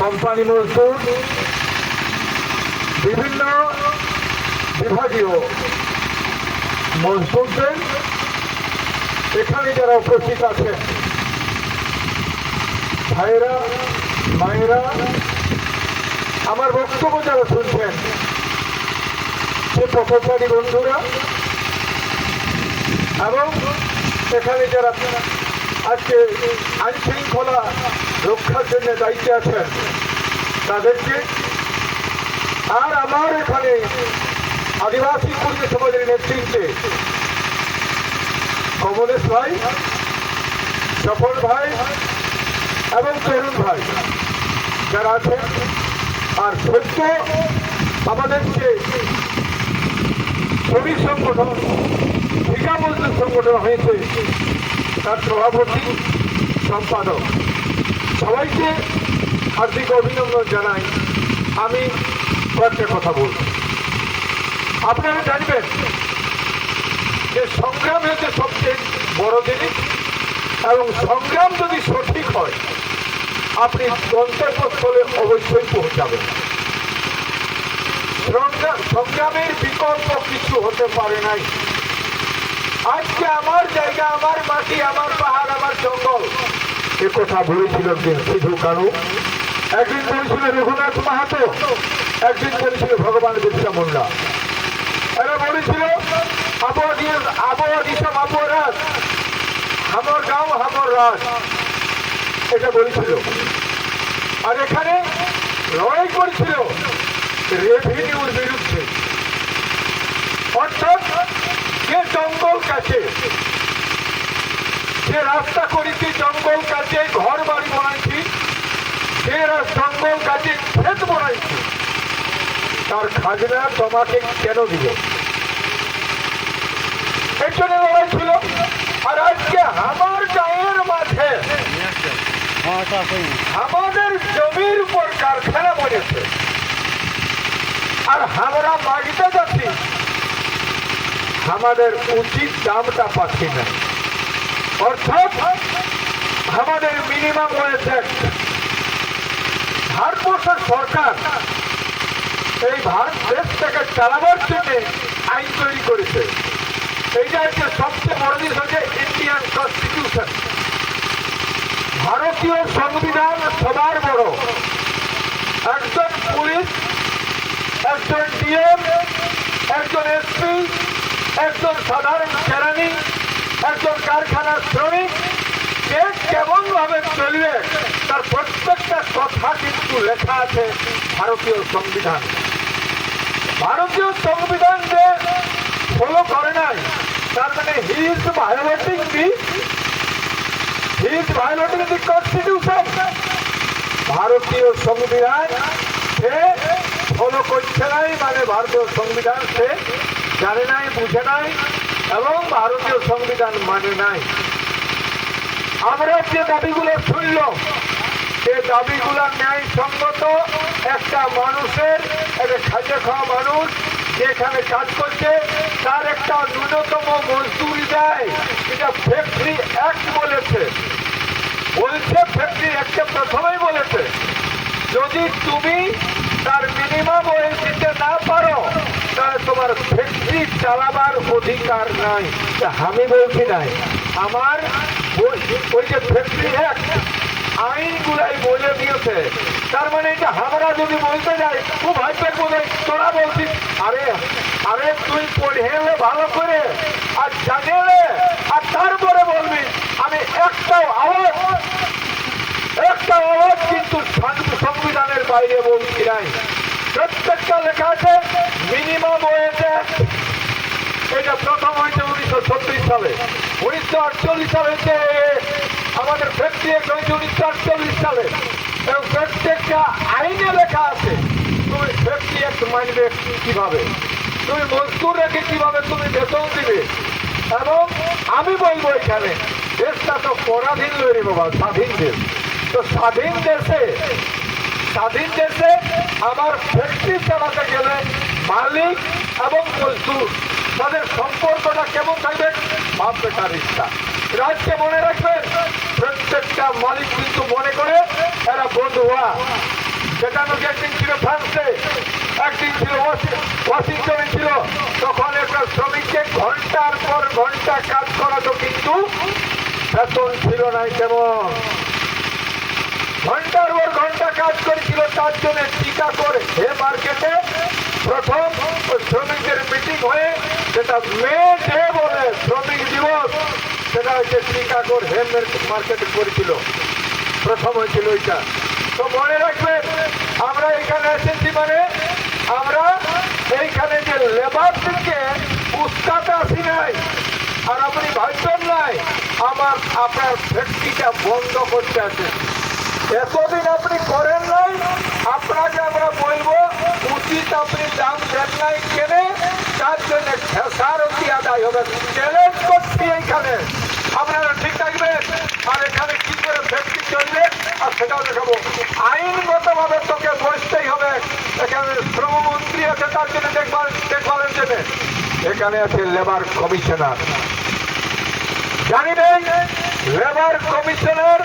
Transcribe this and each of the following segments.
Company মজদুর, বিভিন্ন বিভাগীয় মজদুরদের এখানে যারা উপস্থিত আছেন, ভাইয়েরা, মায়েরা, আমার বক্তব্য যারা শুনছেন, সে পথচারী বন্ধুরা এবং এখানে যারা আজকে আইন শৃঙ্খলা রক্ষার জন্য দায়িত্বে আছেন তাদেরকে, আর আমার এখানে আদিবাসী কর্মী সমাজের নেতৃত্বে কমলেশ ভাই, সফল ভাই এবং তরুণ ভাই যারা আছেন, আর সত্য আমাদেরকে শ্রমিক সংগঠন, ঠিকা মজদুর সংগঠন হয়েছে তার সভাপতি, সম্পাদক, সবাইকে হার্দিক অভিনন্দন জানাই। আমি কয়েকটা কথা বলব। আপনারা জানবেন যে সংগ্রাম হচ্ছে সবচেয়ে বড় জিনিস, এবং সংগ্রাম যদি সঠিক হয় আপনি গন্তব্যস্থলে অবশ্যই পৌঁছাবেন। সংগ্রামের বিকল্প কিছু হতে পারে নাই। আজকে আমার জায়গা, আমার মাটি, আমার পাহাড়, আমার জঙ্গল, এ কথা বলেছিল একদিন সিধু কানু, একদিন বলেছিল রঘুনাথ মাহাতো, একদিন বলেছিল ভগবান বিরসা মুন্ডা। এরা বলেছিল আবহাওয়া দিশম আবহাওয়া রাজ, আমার গাঁও আমার রাজ, এটা বলেছিল। আর এখানে লড়াই করেছিল রেভিনিউর বিরুদ্ধে। অর্থাৎ যে জঙ্গল কাছে, যে রাস্তা করেছি জঙ্গল কাছে, ঘর বাড়ি বানাইছি, যে জঙ্গল কাছে ক্ষেত বানাইছি, তার খাজনা তোমাকে কেন দিব? এর জন্য লড়াই ছিল। আর আজকে আমার গায়ের মাঠে আমাদের জমির উপর কারখানা বনেছে, আর আমরা মাগিতে যাচ্ছি, আমাদের উচিত দামটা পাচ্ছি না। অর্থাৎ আমাদের মিনিমাম ওয়েজ অ্যাক্ট, ভারতবর্ষের সরকার এই ভারত দেশটাকে চালাবার জন্য আইন তৈরি করেছে। এইটা হচ্ছে সবচেয়ে বড় জিনিস, হচ্ছে ইন্ডিয়ান কনস্টিটিউশন। ভারতীয় সংবিধান সবার বড়। একজন পুলিশ, একজন ডিএম, একজন এসপি, একজন সাধারণ কেরানি, একজন কারখানার শ্রমিক, কে কেমন ভাবে চলবে তার প্রত্যেকটা কথা কিন্তু লেখা আছে ভারতীয় সংবিধান। ভারতীয় সংবিধান যে ফলো করে নাই, তার মানে he is violating the constitution. ভারতীয় সংবিধান সে ফলো করছে নাই, মানে ভারতীয় সংবিধান সে জানে নাই, বুঝে নাই, এবং ভারতীয় সংবিধান মানে নাই। আমরা যে দাবিগুলো শুনল, সে দাবিগুলো ন্যায়সঙ্গত। একটা মানুষের, একটা খাদ্য খাওয়া মানুষ যেখানে কাজ করছে, তার একটা ন্যূনতম মজদুরি দেয়। এটা ফ্যাক্টরি অ্যাক্ট বলেছে, ফ্যাক্টরি অ্যাক্টে প্রথমেই বলেছে, যদি তুমি তার মিনিমাম ওয়েজ দিতে না পারো তাহলে তোমার ফ্যাক্টরি চালাবার অধিকার নাই। আমি বলছি নাই, আমার ওই যে ফ্যাক্টরি অ্যাক্ট আইনগুলাই বলে দিয়েছে। তার মানে এটা আমরা যদি বলতে যাই, ও ভাইপের বলে তোরা বলছিস, আরে তুই পড়ে ভালো করে আর জানিয়ে, আর তারপরে বলবি আমি একটা আওয়াজ কিন্তু সংবিধানের বাইরে বলছি নাই। প্রত্যেকটা লেখা আছে মিনিমাম ওয়েজ অ্যাক্ট। এটা প্রথম হয়েছে 1936 সালে, 1948 সালে হয়েছে আমাদের ফ্যাক্টরি অ্যাক্ট হয়েছে 1948 সালে। এবং প্রত্যেকটা আইনে লেখা আছে তুমি ফ্যাক্টরি অ্যাক্ট মানবে কিভাবে, তুমি মজদুর রেখে কিভাবে তুমি বেতন দিবে। এবং আমি বলবো এখানে দেশটা তো পরাধীন লড়ি বাবা, স্বাধীন দেশ। তো স্বাধীন দেশে আমার ফ্যাক্টরি চালাতে গেলে মালিক এবং মজদুর তাদের সম্পর্কটা কেমন থাকবে? বাপ বেটার ইচ্ছা। রাজ্যে মনে রাখবেন, প্রত্যেকটা মালিক কিন্তু মনে করে এরা বন্ধুয়া, সেটা নাকি একদিন ছিল ফ্রান্সে, একদিন ছিল ওয়াশিংটনে ছিল। তখন একটা শ্রমিককে ঘন্টার পর ঘন্টা কাজ করাতো, কিন্তু বেতন ছিল না। কেমন ঘন্টার পর ঘন্টা কাজ করেছিল, তার জন্য টিকা করে হে মার্কেটে প্রথম শ্রমিকদের মিটিং হয়ে, যেটা মে ডে বলে শ্রমিক দিবস, সেটা হচ্ছে টিকাগড় হে মার্কেটে করেছিল, প্রথম হয়েছিল ওইটা। তো মনে রাখবেন, আমরা এখানে এসেছি মানে আমরা এইখানে যে লেবারদেরকে উস্কাতে আসি নাই, আর আপনি ভাববেন নাই আপনার ফ্যাক্টরিটা বন্ধ করতে আছে। এতদিন আপনি করেন নাই, আপনাকে আমরা বলবো উচিত আপনি দাম দেন নাই কেনে, তার জন্য খেসারতি আদায় হবে। চ্যালেঞ্জ করছি এইখানে, আপনারা ঠিক থাকবেন। আর এখানে কি করে ফ্যাক্টরি চলবে আর সেটাও দেখাবো। আইনগত ভাবে তোকে বসতেই হবে। এখানে শ্রমমন্ত্রী আছে, তার জন্য দেখভালের জন্য এখানে আছে লেবার কমিশনার। জানিবেন লেবার কমিশনার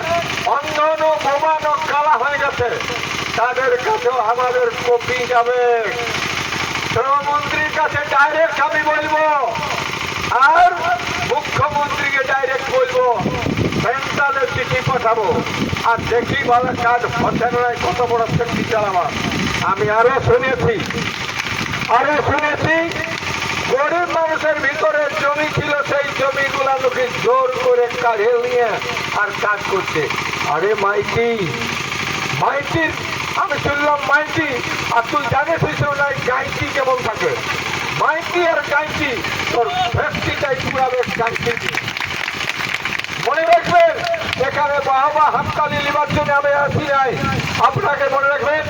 অন্ধন বোমানো কালা হয়ে গেছে, তাদের কাছেও আমাদের কপি যাবে। শ্রমমন্ত্রীর কাছে ডাইরেক্ট আমি বলবো, আর মুখ্যমন্ত্রীকে ডাইরেক্ট বলবো, সেন্ট্রালে চিঠি পাঠাবো। আর দেখি ভালো কাজ হচ্ছে না, কত বড় শক্তি চালাবা। আমি আরো শুনেছি গরিব মানুষের ভিতরে জমি ছিল, সেই জমিগুলা লোকে জোর করে কাঢ়ে নিয়ে আর কাজ করছে। আরে মাইতির আমি শুনলাম মাইতি, আর তুই জানিস না গাইতি কেমন থাকে। মাইতি আর গাইতি তোর ফ্যাক্টরিটাই পুরাবে গাইতি। মনে রাখবেন, এখানে বাহবা হাততালি নেবার জন্য আমি আসি নাই। আপনাকে মনে রাখবেন,